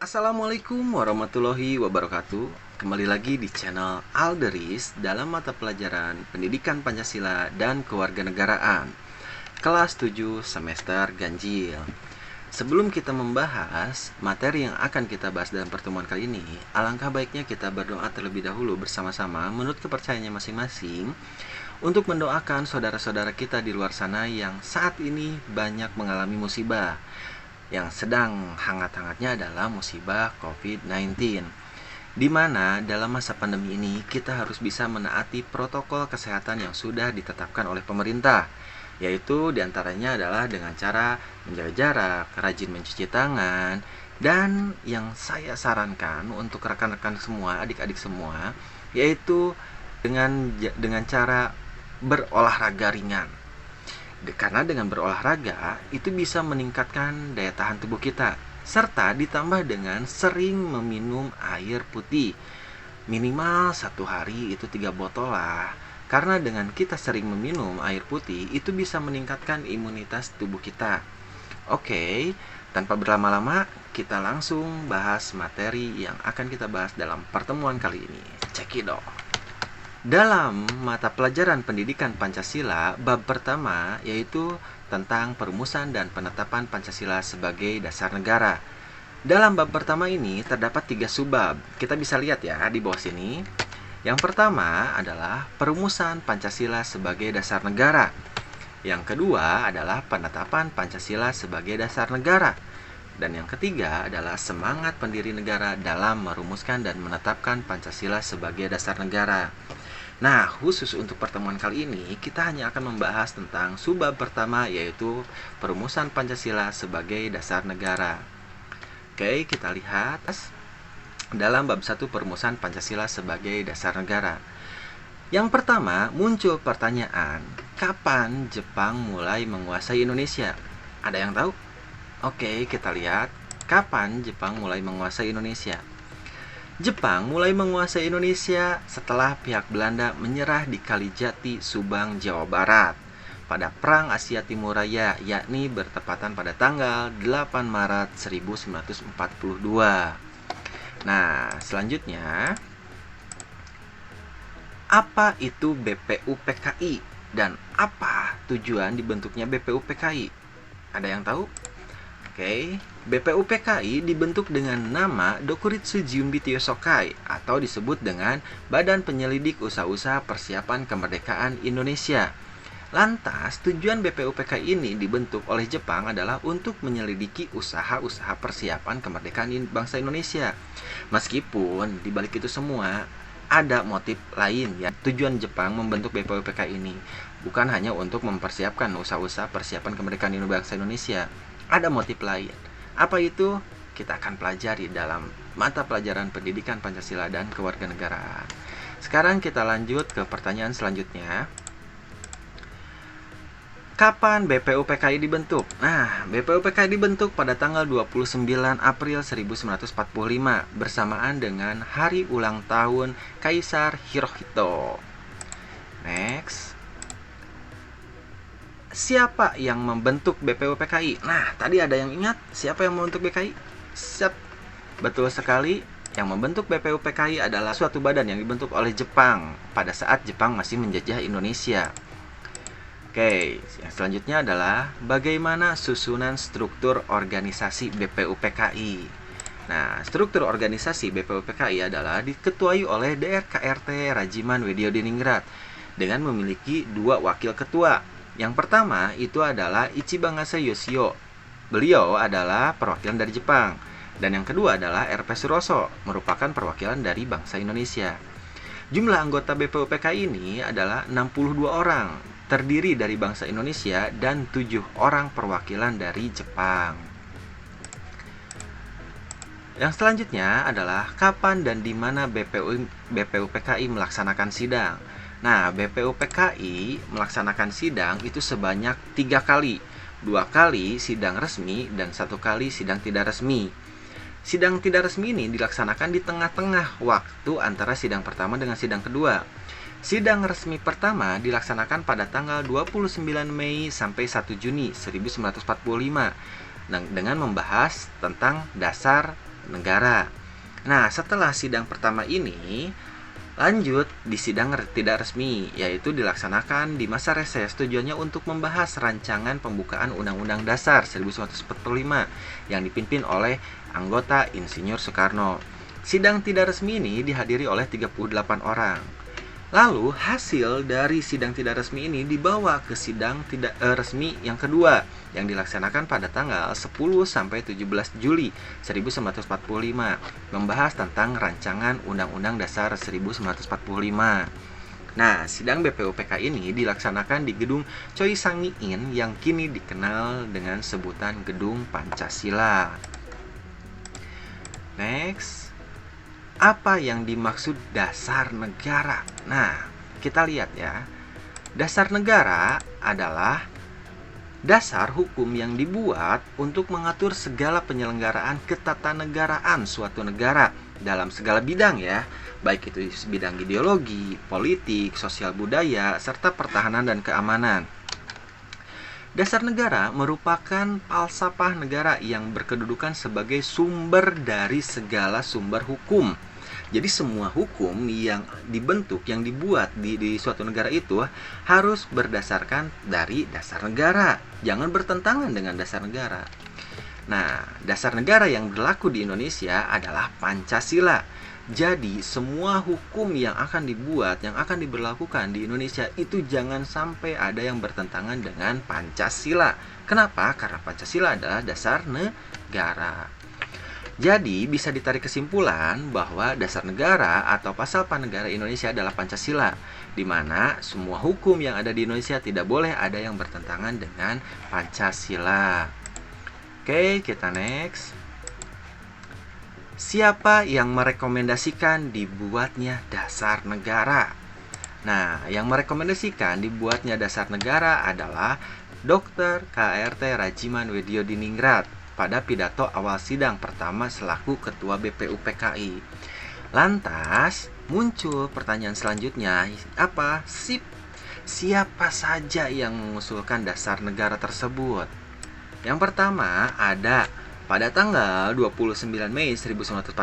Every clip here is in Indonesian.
Assalamualaikum warahmatullahi wabarakatuh. Kembali lagi di channel Alderis dalam mata pelajaran Pendidikan Pancasila dan Kewarganegaraan kelas 7 semester ganjil. Sebelum kita membahas materi yang akan kita bahas dalam pertemuan kali ini, alangkah baiknya kita berdoa terlebih dahulu bersama-sama menurut kepercayaannya masing-masing untuk mendoakan saudara-saudara kita di luar sana yang saat ini banyak mengalami musibah. Yang sedang hangat-hangatnya adalah musibah COVID-19, di mana dalam masa pandemi ini kita harus bisa menaati protokol kesehatan yang sudah ditetapkan oleh pemerintah, yaitu diantaranya adalah dengan cara menjaga jarak, rajin mencuci tangan, dan yang saya sarankan untuk rekan-rekan semua, adik-adik semua, yaitu dengan cara berolahraga ringan. Karena dengan berolahraga itu bisa meningkatkan daya tahan tubuh kita, serta ditambah dengan sering meminum air putih. Minimal 1 hari itu 3 botol lah. Karena dengan kita sering meminum air putih itu bisa meningkatkan imunitas tubuh kita. Oke, tanpa berlama-lama kita langsung bahas materi yang akan kita bahas dalam pertemuan kali ini. Cekidot. Dalam mata pelajaran Pendidikan Pancasila, bab pertama yaitu tentang perumusan dan penetapan Pancasila sebagai dasar negara. Dalam bab pertama ini terdapat 3 subbab. Kita bisa lihat ya di bawah sini. Yang pertama adalah perumusan Pancasila sebagai dasar negara. Yang kedua adalah penetapan Pancasila sebagai dasar negara. Dan yang ketiga adalah semangat pendiri negara dalam merumuskan dan menetapkan Pancasila sebagai dasar negara. Nah, khusus untuk pertemuan kali ini, kita hanya akan membahas tentang subbab pertama, yaitu perumusan Pancasila sebagai dasar negara. Oke, kita lihat dalam bab 1 perumusan Pancasila sebagai dasar negara. Yang pertama, muncul pertanyaan, kapan Jepang mulai menguasai Indonesia? Ada yang tahu? Oke, kita lihat, kapan Jepang mulai menguasai Indonesia? Jepang mulai menguasai Indonesia setelah pihak Belanda menyerah di Kalijati, Subang, Jawa Barat pada Perang Asia Timur Raya, yakni bertepatan pada tanggal 8 Maret 1942. Nah, selanjutnya, apa itu BPUPKI dan apa tujuan dibentuknya BPUPKI? Ada yang tahu? Oke, BPUPKI dibentuk dengan nama Dokuritsu Junbi Tyosokai atau disebut dengan Badan Penyelidik Usaha-usaha Persiapan Kemerdekaan Indonesia. Lantas, tujuan BPUPKI ini dibentuk oleh Jepang adalah untuk menyelidiki usaha-usaha persiapan kemerdekaan bangsa Indonesia. Meskipun di balik itu semua ada motif lain ya. Tujuan Jepang membentuk BPUPKI ini bukan hanya untuk mempersiapkan usaha-usaha persiapan kemerdekaan bangsa Indonesia. Ada motif lain. Apa itu? Kita akan pelajari dalam mata pelajaran Pendidikan Pancasila dan Kewarganegaraan. Sekarang kita lanjut ke pertanyaan selanjutnya. Kapan BPUPKI dibentuk? Nah, BPUPKI dibentuk pada tanggal 29 April 1945 bersamaan dengan hari ulang tahun Kaisar Hirohito. Next. Siapa yang membentuk BPUPKI? Nah, tadi ada yang ingat siapa yang membentuk BPKI? Siap. Betul sekali, yang membentuk BPUPKI adalah suatu badan yang dibentuk oleh Jepang pada saat Jepang masih menjajah Indonesia. Oke, yang selanjutnya adalah bagaimana susunan struktur organisasi BPUPKI. Nah, struktur organisasi BPUPKI adalah diketuai oleh DRKRT Rajiman Weddiodiningrat dengan memiliki 2 wakil ketua. Yang pertama itu adalah Ichibangase Yoshio. Beliau adalah perwakilan dari Jepang. Dan yang kedua adalah RP Suroso, merupakan perwakilan dari bangsa Indonesia. Jumlah anggota BPUPKI ini adalah 62 orang, terdiri dari bangsa Indonesia dan 7 orang perwakilan dari Jepang. Yang selanjutnya adalah kapan dan di mana BPUPKI melaksanakan sidang. Nah, BPUPKI melaksanakan sidang itu sebanyak 3 kali. 2 kali sidang resmi dan 1 kali sidang tidak resmi. Sidang tidak resmi ini dilaksanakan di tengah-tengah waktu antara sidang pertama dengan sidang kedua. Sidang resmi pertama dilaksanakan pada tanggal 29 Mei sampai 1 Juni 1945 dengan membahas tentang dasar negara. Nah, setelah sidang pertama ini, lanjut di sidang tidak resmi, yaitu dilaksanakan di masa reses. Tujuannya untuk membahas rancangan pembukaan Undang-Undang Dasar 1945 yang dipimpin oleh anggota Insinyur Soekarno. Sidang tidak resmi ini dihadiri oleh 38 orang. Lalu hasil dari sidang tidak resmi ini dibawa ke sidang tidak resmi yang kedua yang dilaksanakan pada tanggal 10 sampai 17 Juli 1945, membahas tentang rancangan Undang-Undang Dasar 1945. Nah, sidang BPUPK ini dilaksanakan di Gedung Choi Sang-in yang kini dikenal dengan sebutan Gedung Pancasila. Next, apa yang dimaksud dasar negara? Nah, kita lihat ya. Dasar negara adalah dasar hukum yang dibuat untuk mengatur segala penyelenggaraan ketatanegaraan suatu negara dalam segala bidang ya, baik itu bidang ideologi, politik, sosial budaya, serta pertahanan dan keamanan. Dasar negara merupakan falsafah negara yang berkedudukan sebagai sumber dari segala sumber hukum. Jadi semua hukum yang dibentuk, yang dibuat di suatu negara itu harus berdasarkan dari dasar negara. Jangan bertentangan dengan dasar negara. Nah, dasar negara yang berlaku di Indonesia adalah Pancasila. Jadi semua hukum yang akan dibuat, yang akan diberlakukan di Indonesia itu jangan sampai ada yang bertentangan dengan Pancasila. Kenapa? Karena Pancasila adalah dasar negara. Jadi bisa ditarik kesimpulan bahwa dasar negara atau pasal Panegara Indonesia adalah Pancasila, di mana semua hukum yang ada di Indonesia tidak boleh ada yang bertentangan dengan Pancasila. Oke, kita next. Siapa yang merekomendasikan dibuatnya dasar negara? Nah, yang merekomendasikan dibuatnya dasar negara adalah Dr. KRT Rajiman Widyodiningrat pada pidato awal sidang pertama selaku Ketua BPUPKI. Lantas, muncul pertanyaan selanjutnya, apa? Siapa saja yang mengusulkan dasar negara tersebut? Yang pertama ada pada tanggal 29 Mei 1945,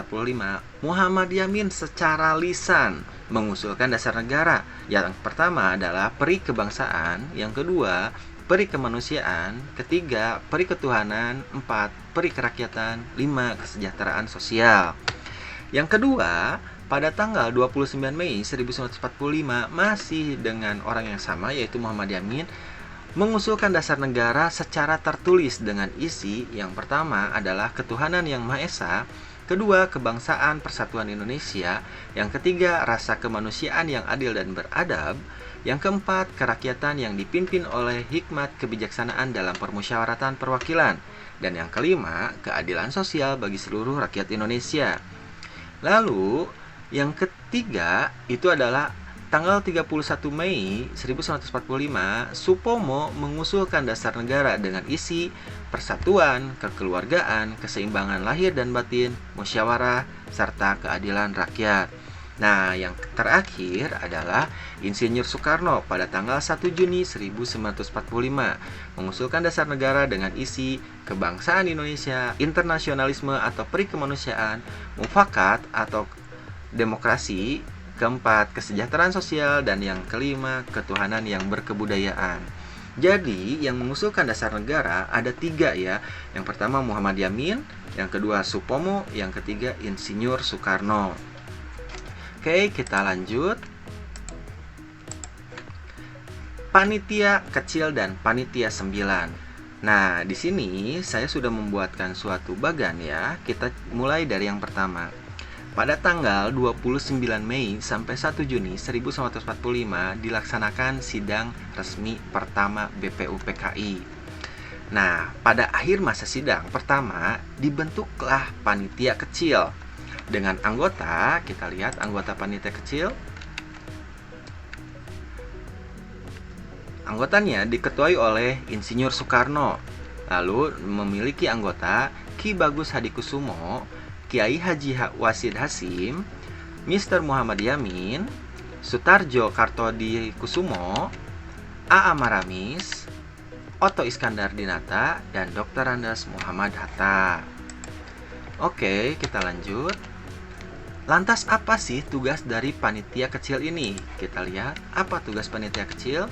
Muhammad Yamin secara lisan mengusulkan dasar negara. Yang pertama adalah peri kebangsaan, yang kedua peri kemanusiaan, ketiga peri ketuhanan, 4 peri kerakyatan, 5 kesejahteraan sosial. Yang kedua, pada tanggal 29 Mei 1945 masih dengan orang yang sama yaitu Muhammad Yamin mengusulkan dasar negara secara tertulis dengan isi yang pertama adalah ketuhanan yang Maha Esa, kedua kebangsaan persatuan Indonesia, yang ketiga rasa kemanusiaan yang adil dan beradab, yang keempat kerakyatan yang dipimpin oleh hikmat kebijaksanaan dalam permusyawaratan perwakilan, dan yang kelima keadilan sosial bagi seluruh rakyat Indonesia. Lalu yang ketiga itu adalah tanggal 31 Mei 1945, Supomo mengusulkan dasar negara dengan isi persatuan, kekeluargaan, keseimbangan lahir dan batin, musyawarah, serta keadilan rakyat. Nah, yang terakhir adalah Insinyur Soekarno pada tanggal 1 Juni 1945 mengusulkan dasar negara dengan isi kebangsaan Indonesia, internasionalisme atau peri kemanusiaan, mufakat atau demokrasi, keempat kesejahteraan sosial, dan yang kelima ketuhanan yang berkebudayaan. Jadi yang mengusulkan dasar negara ada 3 ya. Yang pertama Muhammad Yamin, yang kedua Supomo, yang ketiga Insinyur Soekarno. Oke, kita lanjut. Panitia kecil dan panitia 9. Nah, di sini saya sudah membuatkan suatu bagan ya. Kita mulai dari yang pertama. Pada tanggal 29 Mei sampai 1 Juni 1945 dilaksanakan sidang resmi pertama BPUPKI. Nah, pada akhir masa sidang pertama dibentuklah panitia kecil dengan anggota, kita lihat anggota panitia kecil. Anggotanya diketuai oleh Insinyur Soekarno. Lalu memiliki anggota Ki Bagus Hadikusumo, Kiai Haji Wasid Hasim, Mr. Muhammad Yamin, Sutarjo Kartodikusumo, A.A. Maramis, Otto Iskandar Dinata, dan Dr. Andes Muhammad Hatta. Oke, kita lanjut. Lantas apa sih tugas dari panitia kecil ini? Kita lihat apa tugas panitia kecil.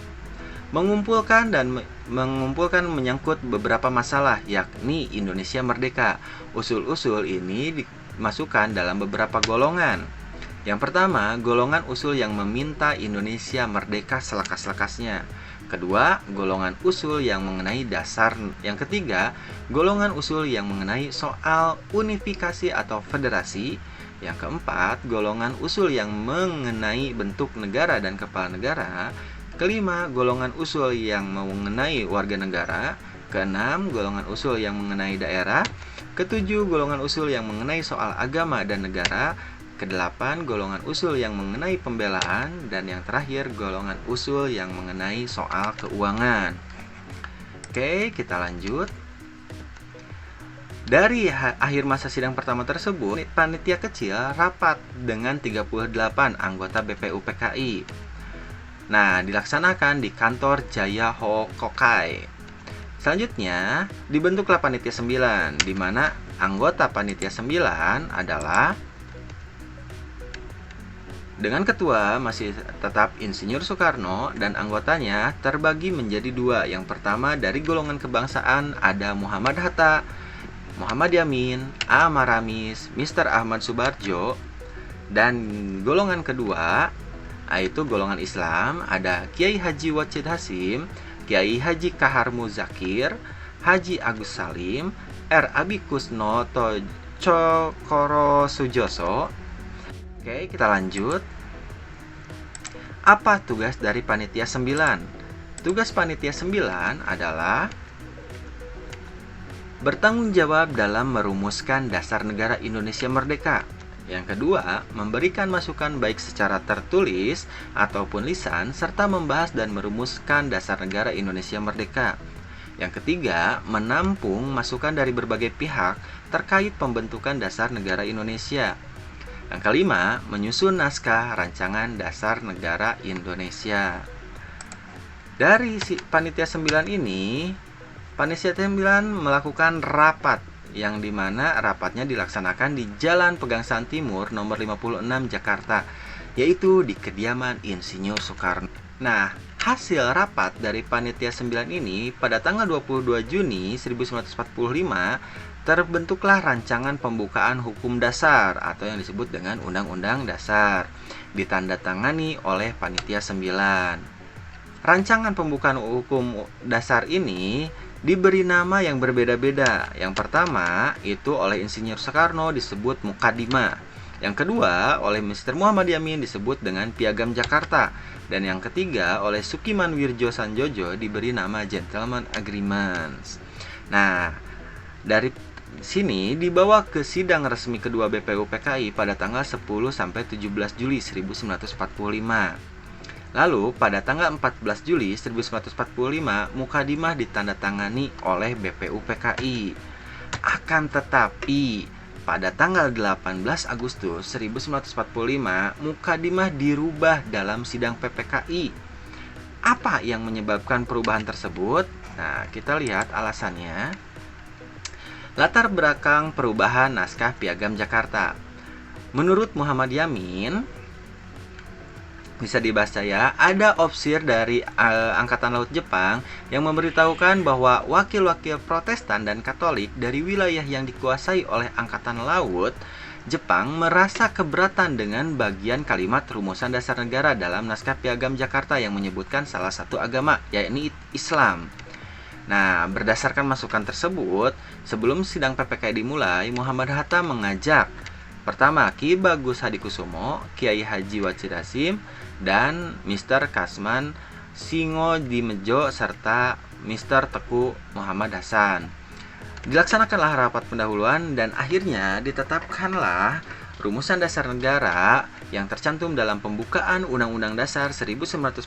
Mengumpulkan menyangkut beberapa masalah, yakni Indonesia merdeka. Usul-usul ini dimasukkan dalam beberapa golongan. Yang pertama, golongan usul yang meminta Indonesia merdeka selekas-lekasnya. Kedua, golongan usul yang mengenai dasar. Yang ketiga, golongan usul yang mengenai soal unifikasi atau federasi. Yang keempat, golongan usul yang mengenai bentuk negara dan kepala negara. Kelima, golongan usul yang mengenai warga negara. Keenam, golongan usul yang mengenai daerah. Ketujuh, golongan usul yang mengenai soal agama dan negara. Kedelapan, golongan usul yang mengenai pembelaan. Dan yang terakhir, golongan usul yang mengenai soal keuangan. Oke, kita lanjut. Dari akhir masa sidang pertama tersebut, panitia kecil rapat dengan 38 anggota BPUPKI. Nah, dilaksanakan di kantor Jaya Hokokai. Selanjutnya, dibentuklah panitia 9, di mana anggota panitia 9 adalah dengan ketua masih tetap Insinyur Soekarno dan anggotanya terbagi menjadi dua. Yang pertama dari golongan kebangsaan ada Muhammad Hatta, Muhammad Yamin, A. Maramis, Mr. Ahmad Subarjo. Dan golongan kedua yaitu golongan Islam ada Kiai Haji Wajid Hasim, Kiai Haji Kahar Muzakir, Haji Agus Salim, R. Abikusno Cokoro Sujoso. Oke, kita lanjut. Apa tugas dari panitia 9? Tugas panitia 9 adalah bertanggung jawab dalam merumuskan dasar negara Indonesia merdeka. Yang kedua, memberikan masukan baik secara tertulis ataupun lisan, serta membahas dan merumuskan dasar negara Indonesia merdeka. Yang ketiga, menampung masukan dari berbagai pihak terkait pembentukan dasar negara Indonesia. Yang kelima, menyusun naskah rancangan dasar negara Indonesia. Dari panitia 9 ini, panitia 9 melakukan rapat, yang dimana rapatnya dilaksanakan di Jalan Pegangsaan Timur nomor 56 Jakarta, yaitu di kediaman Insinyur Soekarno. Nah, hasil rapat dari panitia 9 ini pada tanggal 22 Juni 1945 terbentuklah rancangan pembukaan hukum dasar atau yang disebut dengan Undang-Undang Dasar, ditandatangani oleh panitia 9. Rancangan pembukaan hukum dasar ini diberi nama yang berbeda-beda. Yang pertama itu oleh Insinyur Soekarno disebut Mukadimah. Yang kedua oleh Mr. Muhammad Yamin disebut dengan Piagam Jakarta. Dan yang ketiga oleh Sukiman Wirjo Sanjojo diberi nama Gentleman Agreements. Nah, dari sini dibawa ke sidang resmi kedua BPUPKI pada tanggal 10 sampai 17 Juli 1945. Lalu pada tanggal 14 Juli 1945 Mukadimah ditandatangani oleh BPUPKI. Akan tetapi pada tanggal 18 Agustus 1945 Mukadimah dirubah dalam sidang PPKI. Apa yang menyebabkan perubahan tersebut? Nah, kita lihat alasannya. Latar belakang perubahan naskah Piagam Jakarta. Menurut Muhammad Yamin, bisa dibaca ya, ada ofisir dari Angkatan Laut Jepang yang memberitahukan bahwa wakil-wakil Protestan dan Katolik dari wilayah yang dikuasai oleh Angkatan Laut Jepang merasa keberatan dengan bagian kalimat rumusan dasar negara dalam naskah Piagam Jakarta yang menyebutkan salah satu agama, yakni Islam. Nah, berdasarkan masukan tersebut, sebelum sidang PPKI dimulai, Muhammad Hatta mengajak pertama Ki Bagus Hadikusumo, Kiai Haji Wajid Hasim, dan Mr. Kasman Singodimejo serta Mr. Teku Muhammad Hasan. Dilaksanakanlah rapat pendahuluan dan akhirnya ditetapkanlah rumusan dasar negara yang tercantum dalam pembukaan Undang-Undang Dasar 1945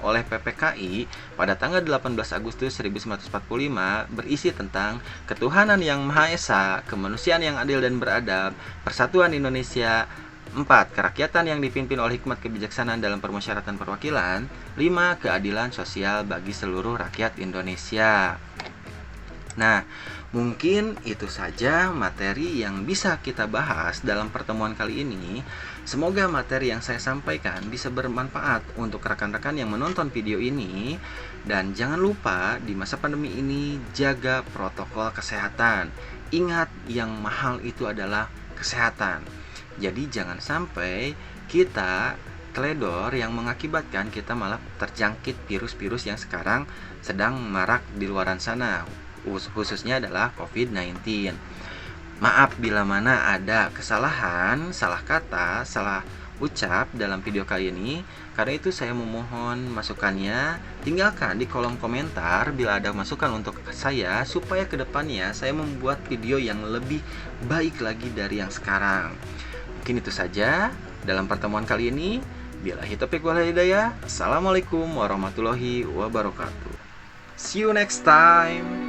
oleh PPKI pada tanggal 18 Agustus 1945 berisi tentang ketuhanan yang Maha Esa, kemanusiaan yang adil dan beradab, persatuan Indonesia. 4. Kerakyatan yang dipimpin oleh hikmat kebijaksanaan dalam permusyawaratan perwakilan. 5. Keadilan sosial bagi seluruh rakyat Indonesia. Nah, Mungkin itu saja materi yang bisa kita bahas dalam pertemuan kali ini. Semoga materi yang saya sampaikan bisa bermanfaat untuk rekan-rekan yang menonton video ini. Dan jangan lupa di masa pandemi ini jaga protokol kesehatan. Ingat, yang mahal itu adalah kesehatan. Jadi jangan sampai kita teledor yang mengakibatkan kita malah terjangkit virus-virus yang sekarang sedang marak di luaran sana, khususnya adalah COVID-19. Maaf bila mana ada kesalahan, salah kata, salah ucap dalam video kali ini. Karena itu saya memohon masukannya, tinggalkan di kolom komentar bila ada masukan untuk saya, supaya kedepannya saya membuat video yang lebih baik lagi dari yang sekarang. Mungkin itu saja dalam pertemuan kali ini. Billahi taufiq wal hidayah. Assalamualaikum warahmatullahi wabarakatuh. See you next time.